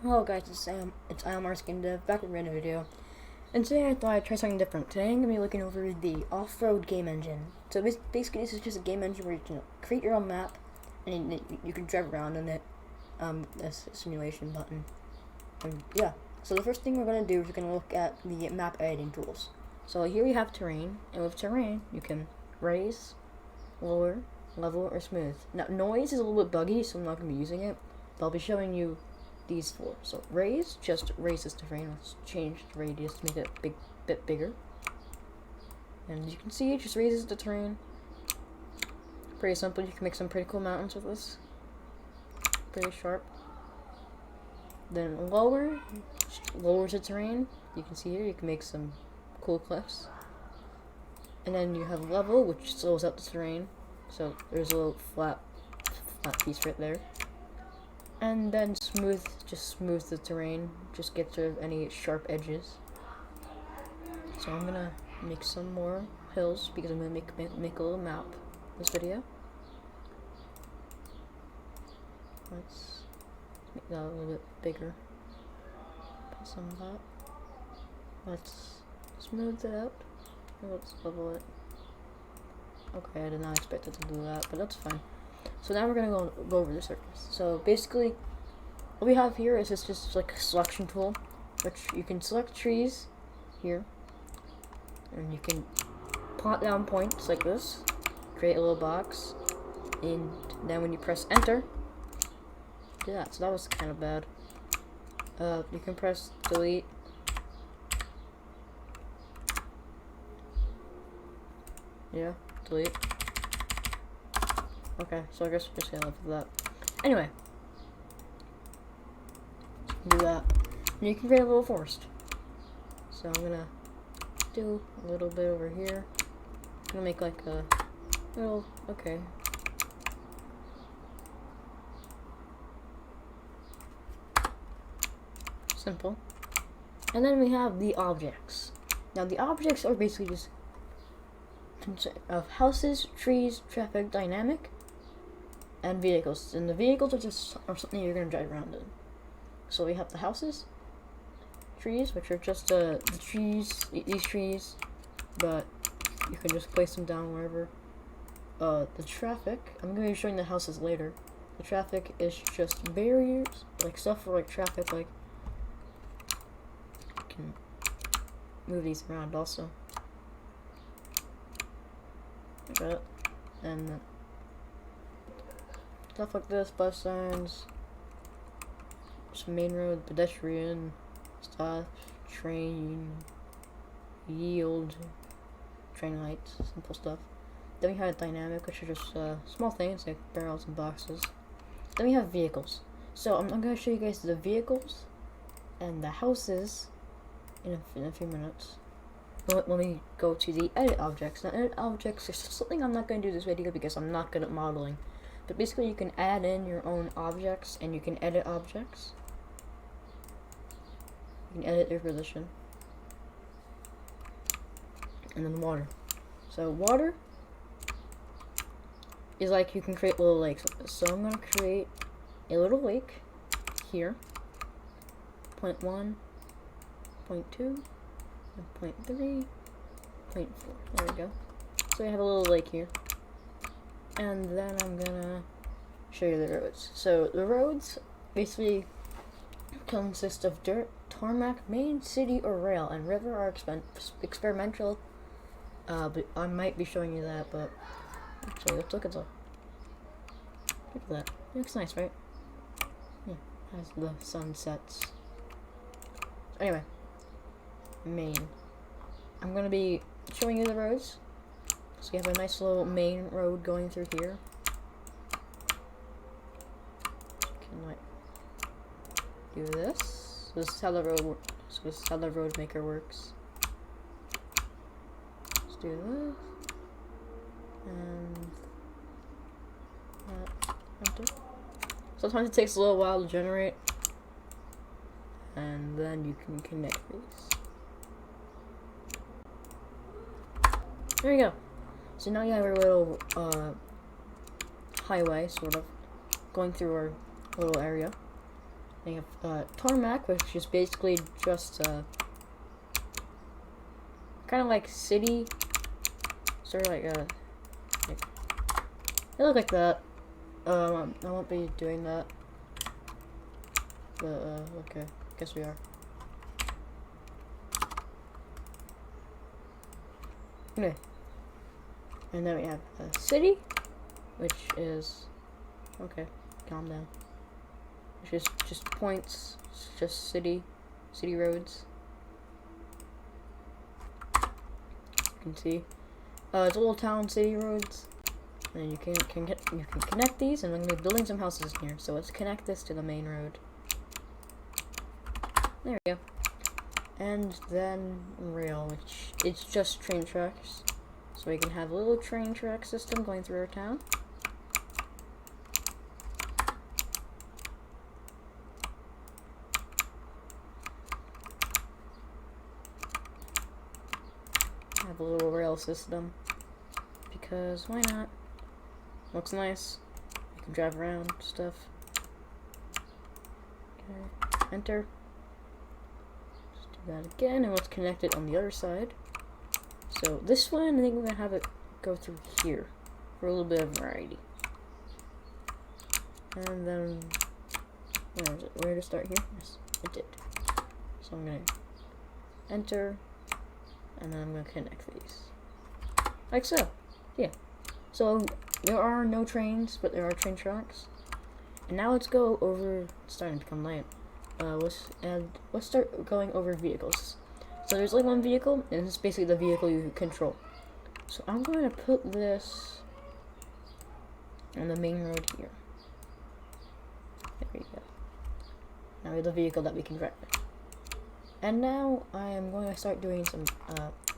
Hello guys, it's Sam. It's IoMarzGameDev back with a random video. And today I thought I'd try something different. Today I'm going to be looking over the Offroad game engine. So basically this is just a game engine where you can create your own map and you can drive around in it. This simulation button. And yeah, so the first thing we're going to do is we're going to look at the map editing tools. So here we have terrain, and with terrain you can raise, lower, level, or smooth. Now noise is a little bit buggy, so I'm not going to be using it, but I'll be showing you these four. So raise just raises the terrain. Let's change the radius to make it a bit bigger. And you can see it just raises the terrain. Pretty simple. You can make some pretty cool mountains with this. Pretty sharp. Then lower just lowers the terrain. You can see here you can make some cool cliffs. And then you have level, which slows out the terrain. So there's a little flat piece right there. And then smooth, just smooth the terrain, just gets rid of any sharp edges. So I'm gonna make some more hills because I'm gonna make a little map this video. Let's make that a little bit bigger. Put some of that. Let's smooth it out. Let's level it. Okay, I did not expect it to do that, but that's fine. So now we're gonna go over the surface. So basically, what we have here is just like a selection tool, which you can select trees here, and you can plot down points like this, create a little box, and then when you press enter, do that. So that was kind of bad. You can press delete. Yeah, delete. Okay, so I guess we're just gonna live with that. Anyway, do that. And you can create a little forest. So I'm gonna do a little bit over here. I'm gonna make like a little, okay. Simple. And then we have the objects. Now the objects are basically just of houses, trees, traffic, dynamic, and vehicles. And the vehicles are something you're gonna drive around in. So we have the houses, trees, which are just the trees, these trees, but you can just place them down wherever. The traffic, I'm gonna be showing the houses later. The traffic is just barriers, like stuff for like traffic, like you can move these around also. Like that. And stuff like this, bus signs, some main road, pedestrian, stop, train, yield, train lights, simple stuff. Then we have dynamic, which are just small things like barrels and boxes. Then we have vehicles. So I'm going to show you guys the vehicles and the houses in a few minutes. Let me go to the edit objects. Now edit objects is something I'm not going to do this video because I'm not good at modeling. But basically you can add in your own objects and you can edit objects. You can edit their position. And then water. So water is like you can create little lakes like this. So I'm going to create a little lake here. 0.1, 0.2, and 0.3, 0.4. There we go. So we have a little lake here. And then I'm gonna show you the roads. So the roads basically consist of dirt, tarmac, main, city, or rail, and river are experimental. But I might be showing you that, but actually let's look at that. Look at that. It looks nice, right? Yeah, as the sun sets. Anyway, main. I'm gonna be showing you the roads. So you have a nice little main road going through here. You can like do this. This is how the road works. So this is how the road maker works. Let's do this. And that. Enter. Sometimes it takes a little while to generate. And then you can connect these. There you go. So now you have our little highway, sort of, going through our little area. They have tarmac, which is basically just kind of like city, sort of like they look like that. I won't be doing that. But okay, guess we are. Okay, and then we have a city, which is okay. Calm down. Which is just points. It's just city roads. You can see, it's a little town, city roads, and you can connect these, and I'm gonna be building some houses here. So let's connect this to the main road. There we go. And then rail, which it's just train tracks, so we can have a little train track system going through our town. Have a little rail system, because why not? Looks nice. You can drive around, stuff. Okay, enter. Just do that again, and let's connect it on the other side. So this one, I think we're gonna have it go through here for a little bit of variety. And then, where is it? Where to start here? Yes, it did. So I'm gonna enter. And then I'm going to connect these. Like so. Yeah. So, there are no trains, but there are train tracks. And now let's go over, it's starting to become light. Let's start going over vehicles. So there's like one vehicle, and it's basically the vehicle you control. So I'm going to put this on the main road here. There we go. Now we have the vehicle that we can drive. And now I am going to start doing some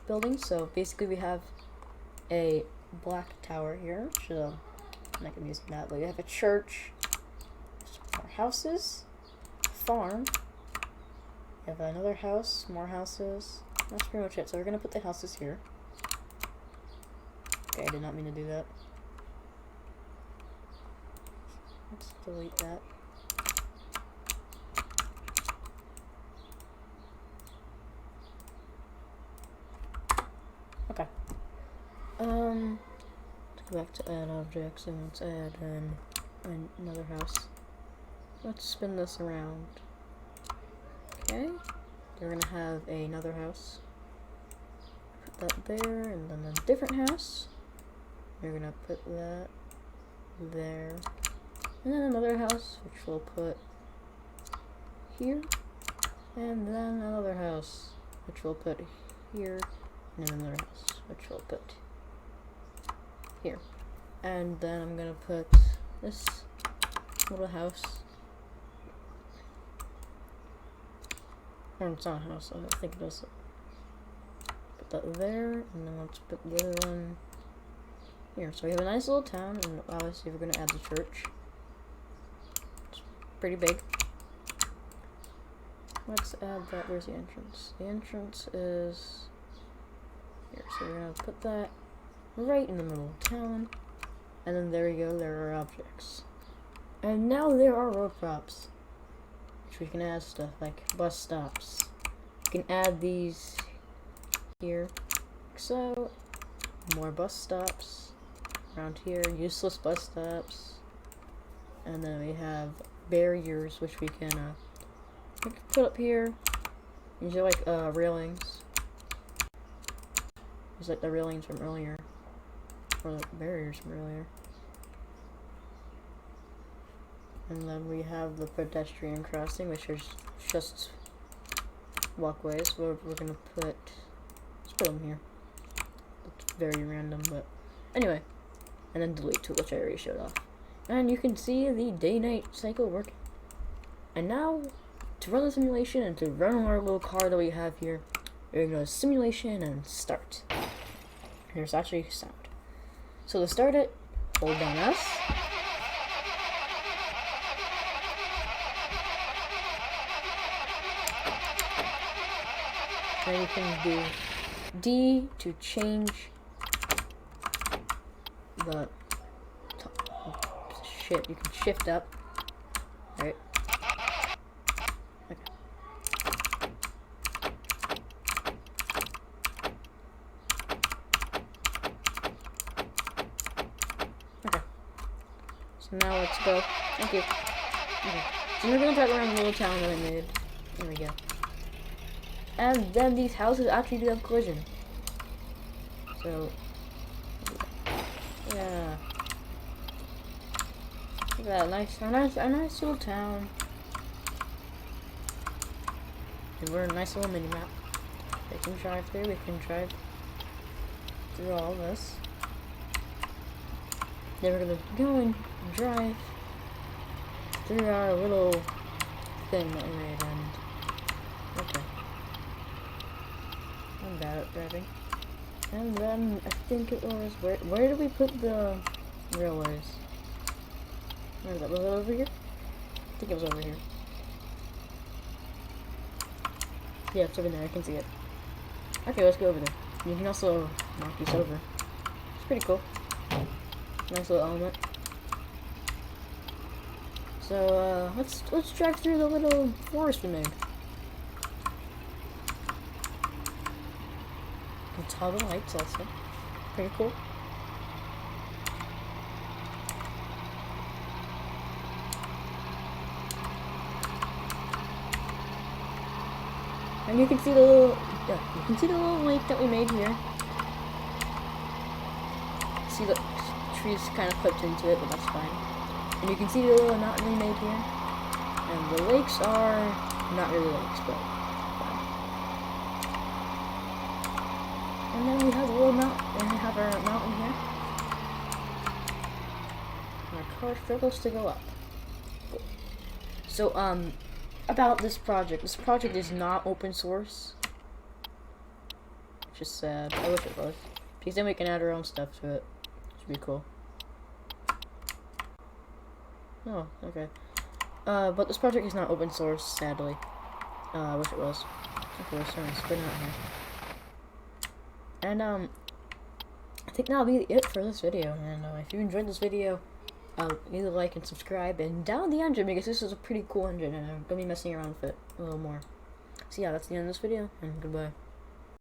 buildings. So basically we have a black tower here. I'm not going to use that, but we have a church, some more houses, a farm, we have another house, more houses. That's pretty much it. So we're going to put the houses here. Okay, I did not mean to do that. Let's delete that. Okay. Let's go back to add objects and let's add another house. Let's spin this around. Okay. We're gonna have another house. Put that there, and then a different house. We're gonna put that there. And then another house, which we'll put here. And then another house, which we'll put here. And another house, which we'll put here. And then I'm gonna put this little house. Or it's not a house, I think it is. Put that there, and then let's put the other one here. So we have a nice little town, and obviously we're gonna add the church. It's pretty big. Let's add that. Where's the entrance? The entrance is here, so we're gonna put that right in the middle of town, and then there we go, there are objects. And now there are road props, which we can add stuff like bus stops. We can add these here, like so. More bus stops around here, useless bus stops, and then we have barriers, which we can put up here. These are like railings. It's like the railings from earlier, or the barriers from earlier. And then we have the pedestrian crossing, which is just walkways. We're gonna put, let's put them here. It's very random, but anyway. And then delete to, which I already showed off. And you can see the day-night cycle working. And now, to run the simulation and to run our little car that we have here, we're gonna go to simulation and start. There's actually sound. So to start it, hold down S. Then you can do D to change the shit. You can shift up, right? Now let's go. Thank you. Okay. So we're gonna drive around the little town that I made. There we go. And then these houses actually do have collision. So, yeah. Look at that, a nice little town. And we're a nice little mini map. We can drive through. We can drive through all this. Then we're gonna go and drive through our little thing that we made. And okay, I'm bad at driving. And then I think it was where did we put the railways? Where is that? Was it over here? I think it was over here. Yeah, it's over there. I can see it. Okay, let's go over there. You can also knock these over. It's pretty cool. Nice little element. So let's drive through the little forest we made. And toggle lights also. Pretty cool. And you can see the little lake that we made here. See the trees kind of clipped into it, but that's fine. And you can see the little mountain we made here. And the lakes are not really lakes, but fine. And then we have a little mountain, and we have our mountain here. And our car struggles to go up. Cool. So, about this project. This project is not open source. Which is sad. I wish it was. Because then we can add our own stuff to it. Should be cool. Oh, okay. But this project is not open source, sadly. I wish it was. Okay, we're starting to spin out here. And, I think that'll be it for this video. And, if you enjoyed this video, either like and subscribe and download the engine, because this is a pretty cool engine and I'm gonna be messing around with it a little more. So yeah, that's the end of this video, and goodbye.